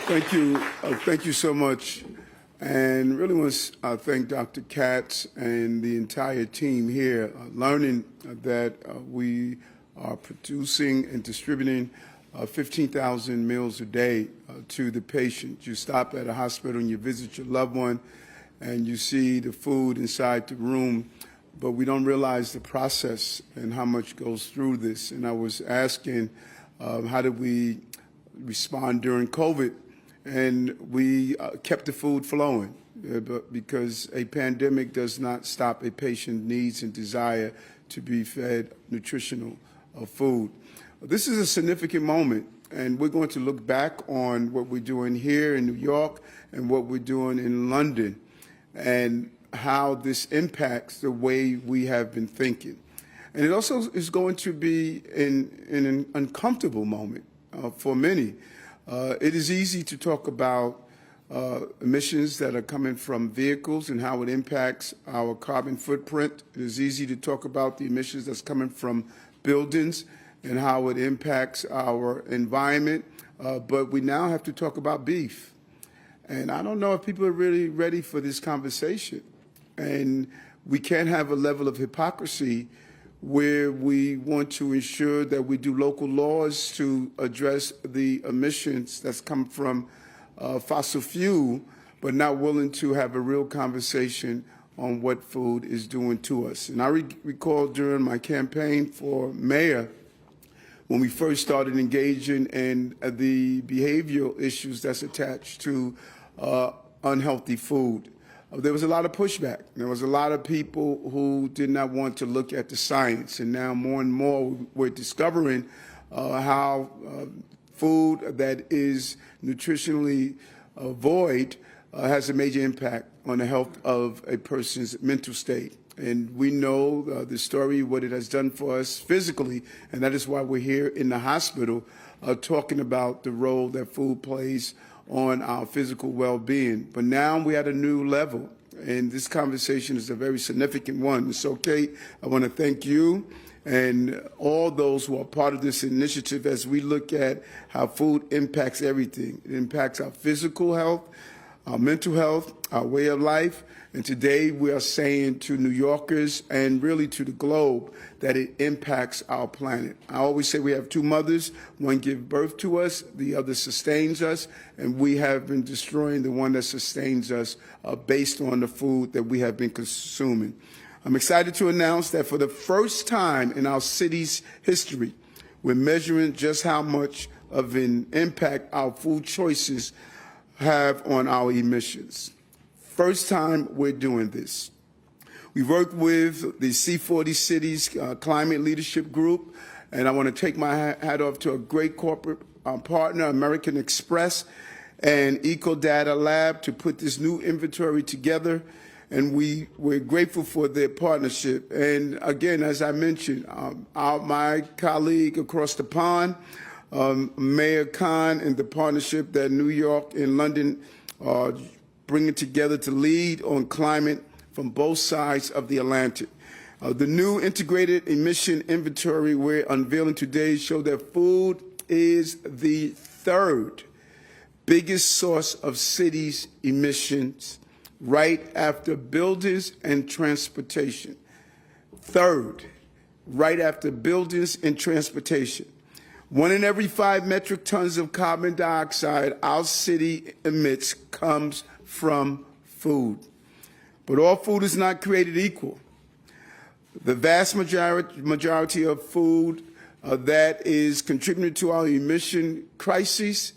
Thank you. Thank you so much. And really want to thank Dr. Katz and the entire team here, learning that we are producing and distributing 15,000 meals a day to the patient. You stop at a hospital and you visit your loved one and you see the food inside the room, but we don't realize the process and how much goes through this. And I was asking, how did we respond during COVID? And we kept the food flowing because a pandemic does not stop a patient's needs and desire to be fed nutritional food. This is a significant moment, and we're going to look back on what we're doing here in New York and what we're doing in London and how this impacts the way we have been thinking. And it also is going to be in an uncomfortable moment for many. It is easy to talk about emissions that are coming from vehicles and how it impacts our carbon footprint. It is easy to talk about the emissions that's coming from buildings and how it impacts our environment. But we now have to talk about beef. And I don't know if people are really ready for this conversation. And we can't have a level of hypocrisy where we want to ensure that we do local laws to address the emissions that's come from fossil fuel, but not willing to have a real conversation on what food is doing to us. And I recall during my campaign for mayor, when we first started engaging in the behavioral issues that's attached to unhealthy food. There was a lot of pushback. There was a lot of people who did not want to look at the science. And now more and more we're discovering how food that is nutritionally void has a major impact on the health of a person's mental state. And we know the story, what it has done for us physically, and that is why we're here in the hospital talking about the role that food plays on our physical well-being. But now we're at a new level, and this conversation is a very significant one. So, Kate, I want to thank you and all those who are part of this initiative as we look at how food impacts everything. It impacts our physical health, our mental health, our way of life. And today we are saying to New Yorkers and really to the globe that it impacts our planet. I always say we have two mothers. One gives birth to us, the other sustains us, and we have been destroying the one that sustains us based on the food that we have been consuming. I'm excited to announce that for the first time in our city's history, we're measuring just how much of an impact our food choices have on our emissions. First time we're doing this. We work with the C40 Cities Climate Leadership Group, and I want to take my hat off to a great corporate partner, American Express and EcoData Lab, to put this new inventory together. And we're grateful for their partnership. And again, as I mentioned, my colleague across the pond, Mayor Khan, and the partnership that New York and London are bringing together to lead on climate from both sides of the Atlantic. The new integrated emission inventory we're unveiling today show that food is the third biggest source of cities' emissions, right after buildings and transportation. Third, right after buildings and transportation. 1 in every 5 metric tons of carbon dioxide our city emits comes from food. But all food is not created equal. The vast majority of food that is contributing to our emission crisis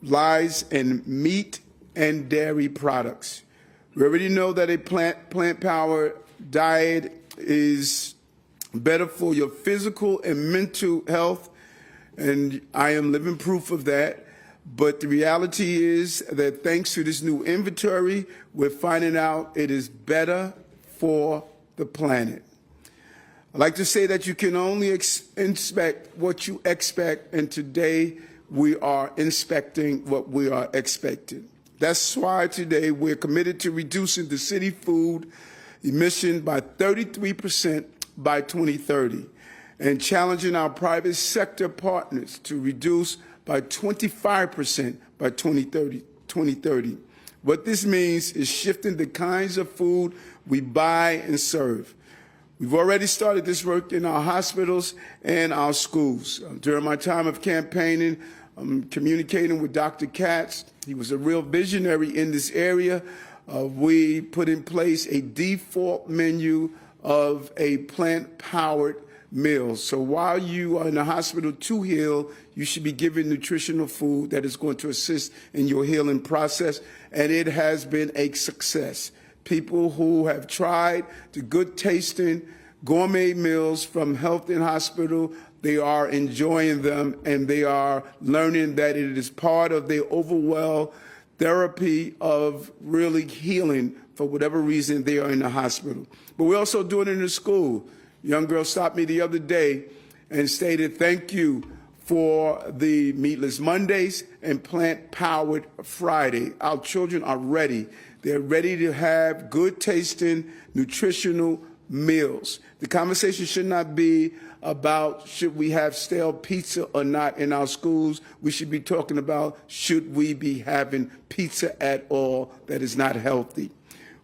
lies in meat and dairy products. We already know that a plant-powered diet is better for your physical and mental health, and I am living proof of that. But the reality is that thanks to this new inventory, we're finding out it is better for the planet. I like to say that you can only inspect what you expect, and today we are inspecting what we are expecting. That's why today we're committed to reducing the city food emission by 33% by 2030. and challenging our private sector partners to reduce by 25% by 2030. What this means is shifting the kinds of food we buy and serve. We've already started this work in our hospitals and our schools. During my time of campaigning, communicating with Dr. Katz, he was a real visionary in this area. We put in place a default menu of a plant-powered meal. So while you are in the hospital to heal, you should be given nutritional food that is going to assist in your healing process, and it has been a success. People who have tried the good-tasting gourmet meals from Health in Hospital, they are enjoying them, and they are learning that it is part of their overall therapy of really healing for whatever reason they are in the hospital. But we're also doing it in the school. A young girl stopped me the other day and stated, "Thank you for the Meatless Mondays and Plant-Powered Friday." Our children are ready. They're ready to have good-tasting, nutritional meals. The conversation should not be about should we have stale pizza or not in our schools. We should be talking about should we be having pizza at all that is not healthy.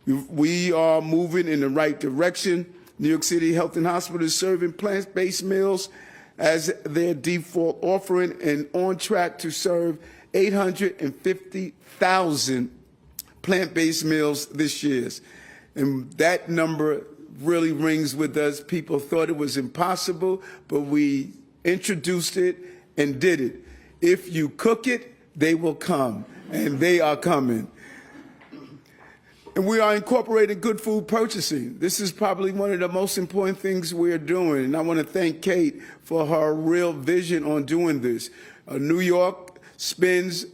We are moving in the right direction. New York City Health and Hospital is serving plant-based meals as their default offering and on track to serve 850,000 plant-based meals this year. And that number really rings with us. People thought it was impossible, but we introduced it and did it. If you cook it, they will come, and they are coming. And we are incorporating good food purchasing. This is probably one of the most important things we're doing. And I want to thank Kate for her real vision on doing this. New York spends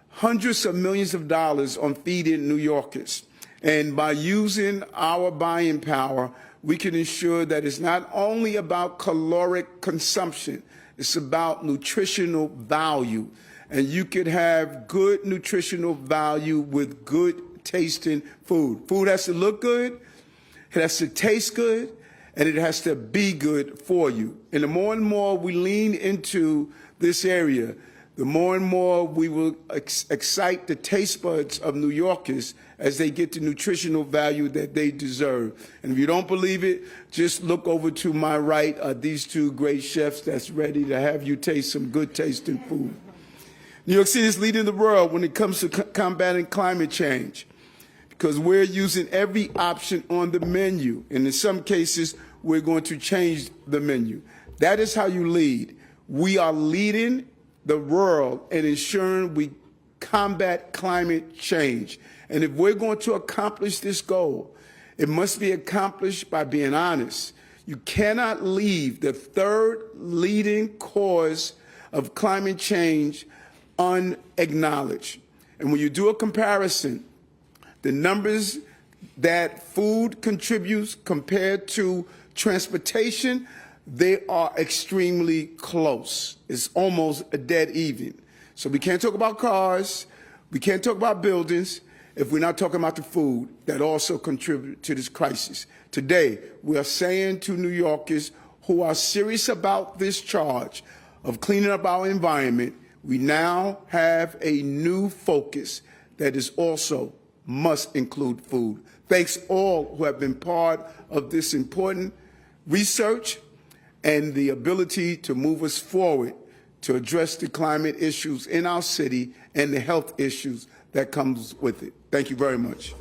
hundreds of millions of dollars on feeding New Yorkers. And by using our buying power, we can ensure that it's not only about caloric consumption, it's about nutritional value. And you could have good nutritional value with good tasting food. Food has to look good, it has to taste good, and it has to be good for you. And the more and more we lean into this area, the more and more we will excite the taste buds of New Yorkers as they get the nutritional value that they deserve. And if you don't believe it, just look over to my right, these two great chefs that's ready to have you taste some good tasting food. New York City is leading the world when it comes to combating climate change, because we're using every option on the menu, and in some cases, we're going to change the menu. That is how you lead. We are leading the world and ensuring we combat climate change. And if we're going to accomplish this goal, it must be accomplished by being honest. You cannot leave the third leading cause of climate change unacknowledged. And when you do a comparison, the numbers that food contributes compared to transportation, they are extremely close. It's almost a dead even. So we can't talk about cars, we can't talk about buildings if we're not talking about the food that also contribute to this crisis. Today, we are saying to New Yorkers who are serious about this charge of cleaning up our environment, we now have a new focus that is also must include food. Thanks all who have been part of this important research and the ability to move us forward to address the climate issues in our city and the health issues that comes with it. Thank you very much.